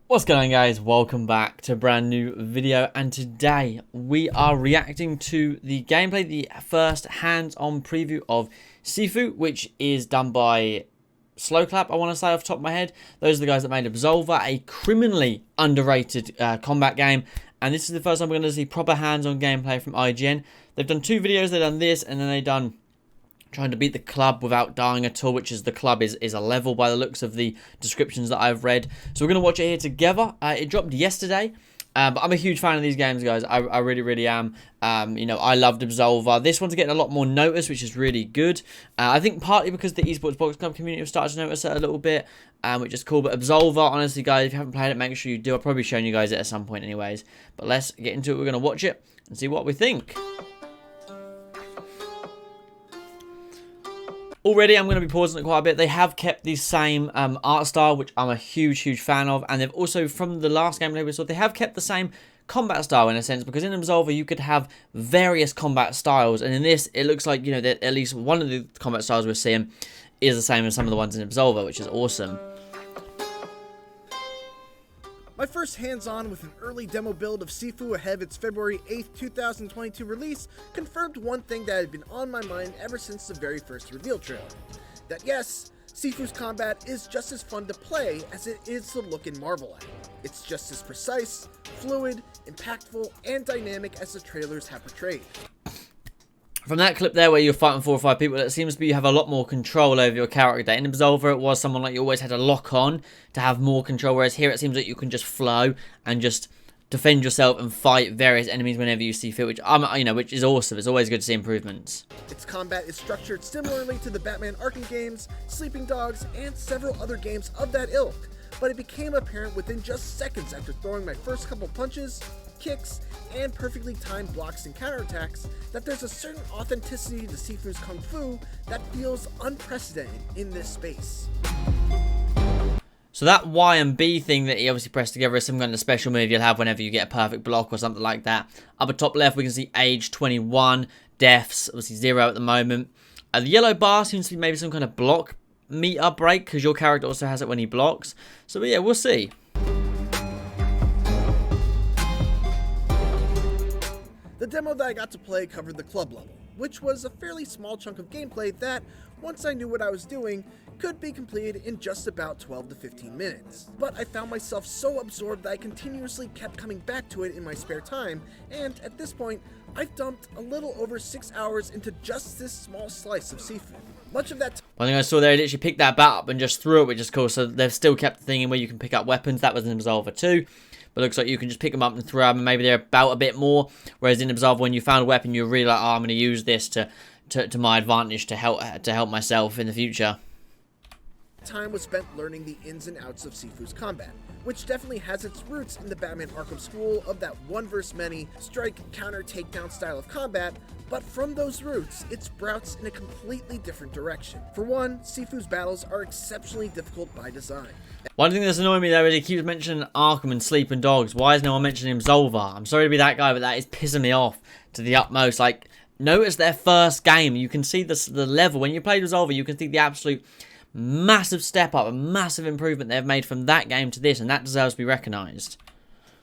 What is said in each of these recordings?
What's going on, guys? Welcome back to a brand new video, and today we are reacting to the gameplay, the first hands-on preview of SIFU, which is done by Slowclap, I want to say off the top of my head. Those are the guys that made Absolver, a criminally underrated combat game, and this is the first time we're going to see proper hands-on gameplay from IGN. They've done two videos, they've done this, and then they've done trying to beat the club without dying at all, which is the club is a level by the looks of the descriptions that I've read. So we're going to watch it here together. It dropped yesterday, but I'm a huge fan of these games, guys. I really am. You know, I loved Absolver. This one's getting a lot more notice, which is really good. I think partly because the Esports Box Club community have started to notice it a little bit, which is cool. But Absolver, honestly, guys, if you haven't played it, make sure you do. I've probably shown you guys it at some point anyways. But let's get into it. We're going to watch it and see what we think. Already, I'm going to be pausing it quite a bit. They have kept the same art style, which I'm a huge fan of. And they've also, from the last gameplay we saw, they have kept the same combat style in a sense. Because in Absolver, you could have various combat styles. And in this, it looks like, you know, that at least one of the combat styles we're seeing is the same as some of the ones in Absolver, which is awesome. My first hands-on with an early demo build of SIFU ahead of its February 8th, 2022 release confirmed one thing that had been on my mind ever since the very first reveal trailer. That yes, SIFU's combat is just as fun to play as it is to look and marvel at. It's just as precise, fluid, impactful, and dynamic as the trailers have portrayed. From that clip there where you're fighting 4 or 5 people, it seems to be you have a lot more control over your character. In Absolver, it was someone like you always had to lock on to have more control, whereas here it seems like you can just flow and just defend yourself and fight various enemies whenever you see fit, which which is awesome. It's always good to see improvements. Its combat is structured similarly to the Batman Arkham games, Sleeping Dogs, and several other games of that ilk, but it became apparent within just seconds after throwing my first couple punches, kicks, and perfectly timed blocks and counterattacks that there's a certain authenticity to SIFU's Kung Fu that feels unprecedented in this space. So that Y and B thing that he obviously pressed together is some kind of special move you'll have whenever you get a perfect block or something like that. Upper top left, we can see age 21, deaths, obviously 0 at the moment. The yellow bar seems to be maybe some kind of block meter break, because your character also has it when he blocks. So yeah, we'll see. The demo that I got to play covered the club level, which was a fairly small chunk of gameplay that, once I knew what I was doing, could be completed in just about 12 to 15 minutes. But I found myself so absorbed that I continuously kept coming back to it in my spare time, and at this point, I've dumped a little over 6 hours into just this small slice of SIFU. Much of that One thing I saw there, he literally picked that bat up and just threw it, which is cool. So they've still kept the thing in where you can pick up weapons. That was in Absolver too. But it looks like you can just pick them up and throw them, and maybe they're about a bit more. Whereas in Absolver, when you found a weapon, you're really like, oh, I'm going to use this to my advantage to help myself in the future. time was spent learning the ins and outs of SIFU's combat, which definitely has its roots in the Batman Arkham school of that one versus many, strike, counter, takedown style of combat, but from those roots, it sprouts in a completely different direction. For one, SIFU's battles are exceptionally difficult by design. One thing that's annoying me though is he keeps mentioning Arkham and Sleeping Dogs. Why is no one mentioning Absolver? I'm sorry to be that guy, but that is pissing me off to the utmost. Like, notice their first game. You can see the level. When you play Absolver, you can see the absolute massive step up, a massive improvement they've made from that game to this, and that deserves to be recognized.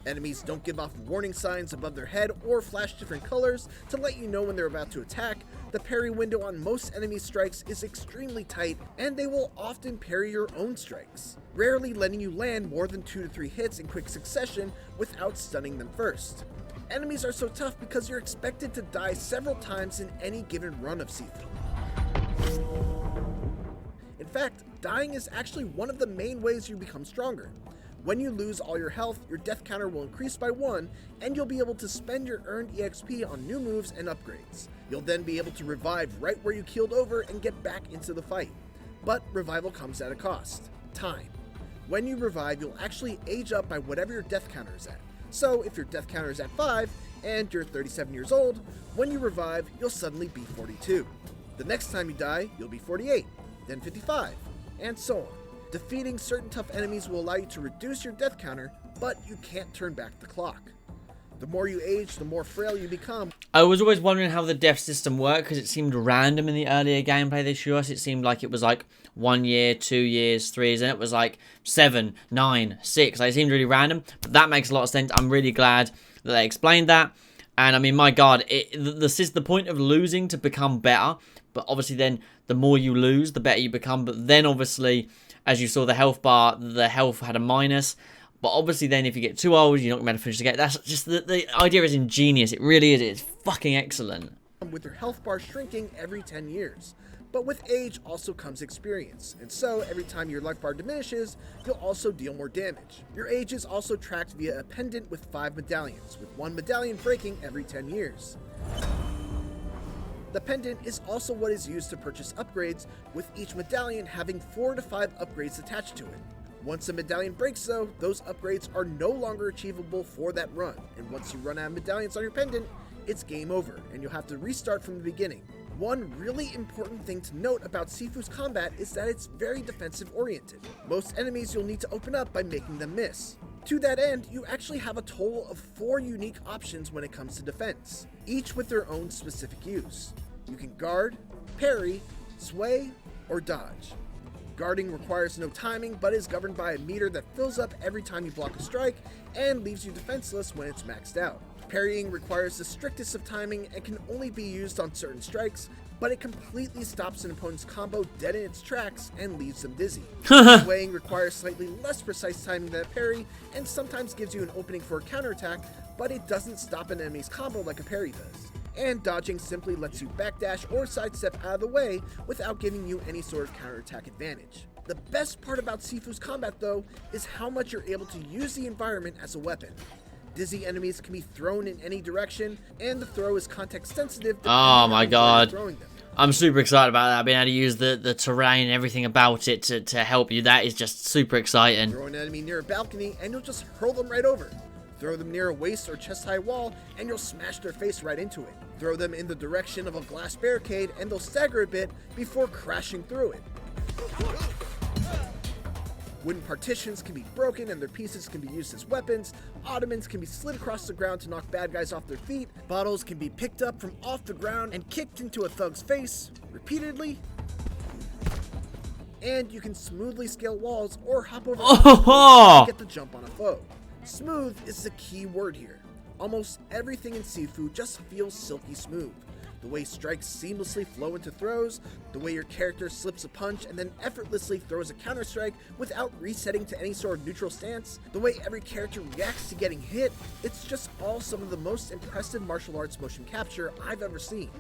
Enemies don't give off warning signs above their head or flash different colors to let you know when they're about to attack. The parry window on most enemy strikes is extremely tight, and they will often parry your own strikes, rarely letting you land more than 2 to 3 hits in quick succession without stunning them first. Enemies are so tough because you're expected to die several times in any given run of SIFU. In fact, dying is actually one of the main ways you become stronger. When you lose all your health, your death counter will increase by 1, and you'll be able to spend your earned EXP on new moves and upgrades. You'll then be able to revive right where you keeled over and get back into the fight. But revival comes at a cost: time. When you revive, you'll actually age up by whatever your death counter is at. So if your death counter is at 5, and you're 37 years old, when you revive, you'll suddenly be 42. The next time you die, you'll be 48, then 55, and so on. Defeating certain tough enemies will allow you to reduce your death counter, but you can't turn back the clock. The more you age, the more frail you become. I was always wondering how the death system worked, because it seemed random in the earlier gameplay they showed us. It seemed like it was like 1 year, 2 years, 3 years, and it was like 7, 9, 6. Like, it seemed really random, but that makes a lot of sense. I'm really glad that they explained that. And I mean, my God, the point of losing to become better, but obviously then the more you lose, the better you become. But then obviously, as you saw the health bar, the health had a minus. But obviously then if you get too old, you're not going to be able to finish the game. That's just, the idea is ingenious. It really is. It's fucking excellent. With your health bar shrinking every 10 years. But with age also comes experience, and so every time your life bar diminishes, you'll also deal more damage. Your age is also tracked via a pendant with 5 medallions, with 1 medallion breaking every 10 years. The pendant is also what is used to purchase upgrades, with each medallion having 4 to 5 upgrades attached to it. Once a medallion breaks though, those upgrades are no longer achievable for that run, and once you run out of medallions on your pendant, it's game over, and you'll have to restart from the beginning. One really important thing to note about SIFU's combat is that it's very defensive oriented. Most enemies you'll need to open up by making them miss. To that end, you actually have a total of 4 unique options when it comes to defense, each with their own specific use. You can guard, parry, sway, or dodge. Guarding requires no timing, but is governed by a meter that fills up every time you block a strike and leaves you defenseless when it's maxed out. Parrying requires the strictest of timing and can only be used on certain strikes, but it completely stops an opponent's combo dead in its tracks and leaves them dizzy. Swaying requires slightly less precise timing than a parry and sometimes gives you an opening for a counterattack, but it doesn't stop an enemy's combo like a parry does. And dodging simply lets you backdash or sidestep out of the way without giving you any sort of counterattack advantage. The best part about SIFU's combat though is how much you're able to use the environment as a weapon. Dizzy enemies can be thrown in any direction, and the throw is context sensitive. Oh my God. I'm super excited about that. Being able to use the terrain and everything about it to help you. That is just super exciting. Throw an enemy near a balcony and you'll just hurl them right over. Throw them near a waist or chest high wall and you'll smash their face right into it. Throw them in the direction of a glass barricade and they'll stagger a bit before crashing through it. Wooden partitions can be broken and their pieces can be used as weapons. Ottomans can be slid across the ground to knock bad guys off their feet. Bottles can be picked up from off the ground and kicked into a thug's face repeatedly. And you can smoothly scale walls or hop over to get the jump on a foe. Smooth is the key word here. Almost everything in SIFU just feels silky smooth. The way strikes seamlessly flow into throws, the way your character slips a punch and then effortlessly throws a counter-strike without resetting to any sort of neutral stance, the way every character reacts to getting hit, it's just all some of the most impressive martial arts motion capture I've ever seen.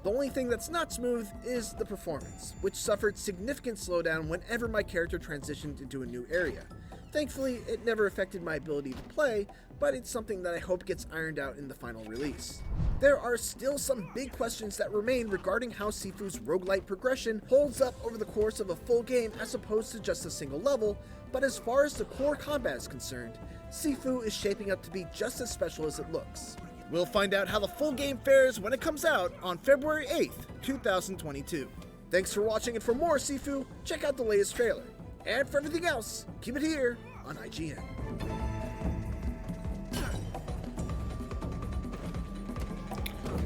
The only thing that's not smooth is the performance, which suffered significant slowdown whenever my character transitioned into a new area. Thankfully, it never affected my ability to play, but it's something that I hope gets ironed out in the final release. There are still some big questions that remain regarding how SIFU's roguelite progression holds up over the course of a full game as opposed to just a single level, but as far as the core combat is concerned, SIFU is shaping up to be just as special as it looks. We'll find out how the full game fares when it comes out on February 8th, 2022. Thanks for watching, and for more SIFU, check out the latest trailer. And for everything else, keep it here on IGN.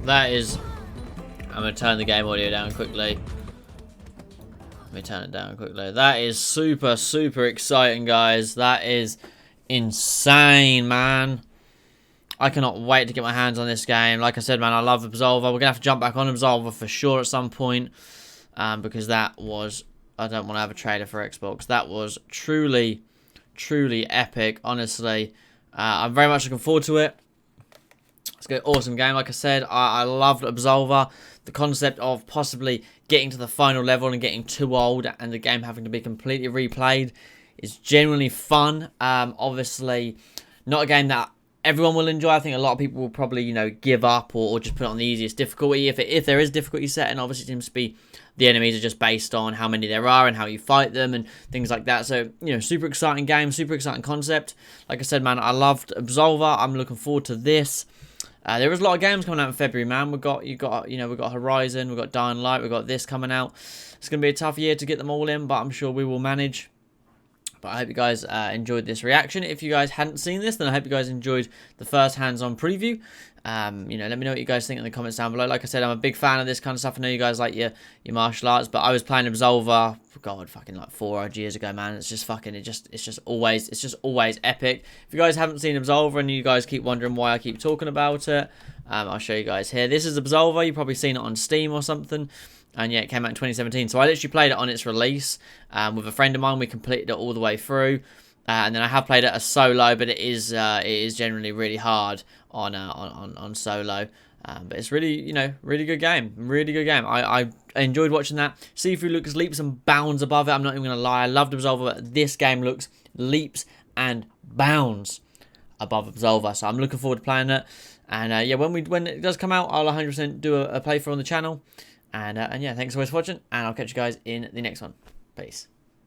That is... I'm going to turn the game audio down quickly. Let me turn it down quickly. That is super, super exciting, guys. That is insane, man. I cannot wait to get my hands on this game. Like I said, man, I love Absolver. We're going to have to jump back on Absolver for sure at some point. Because that was... I don't want to have a trailer for Xbox. That was truly, truly epic, honestly. I'm very much looking forward to it. It's an awesome game. Like I said, I loved Absolver. The concept of possibly getting to the final level and getting too old and the game having to be completely replayed is genuinely fun. Obviously, not a game that everyone will enjoy. I think a lot of people will probably, you know, give up or just put it on the easiest difficulty. If there is difficulty set, and obviously it seems to be the enemies are just based on how many there are and how you fight them and things like that. So, you know, super exciting game, super exciting concept. Like I said, man, I loved Absolver. I'm looking forward to this. There is a lot of games coming out in February, man. We've got Horizon, we've got Dying Light, we've got this coming out. It's going to be a tough year to get them all in, but I'm sure we will manage. But I hope you guys enjoyed this reaction. If you guys hadn't seen this, then I hope you guys enjoyed the first hands-on preview. You know, let me know what you guys think in the comments down below. Like I said, I'm a big fan of this kind of stuff. I know you guys like your martial arts, but I was playing Absolver, God, fucking like 4 odd years ago, man. It's just fucking, it's just always epic. If you guys haven't seen Absolver and you guys keep wondering why I keep talking about it, I'll show you guys here. This is Absolver. You've probably seen it on Steam or something. And yeah, it came out in 2017. So I literally played it on its release with a friend of mine. We completed it all the way through. And then I have played it as solo, but it is generally really hard on solo. But it's really, you know, really good game. Really good game. I enjoyed watching that. SIFU looks leaps and bounds above it. I'm not even going to lie. I loved Absolver, but this game looks leaps and bounds above Absolver. So I'm looking forward to playing it. And yeah, when it does come out, I'll 100% do a playthrough on the channel. And yeah, thanks so much for watching, and I'll catch you guys in the next one. Peace.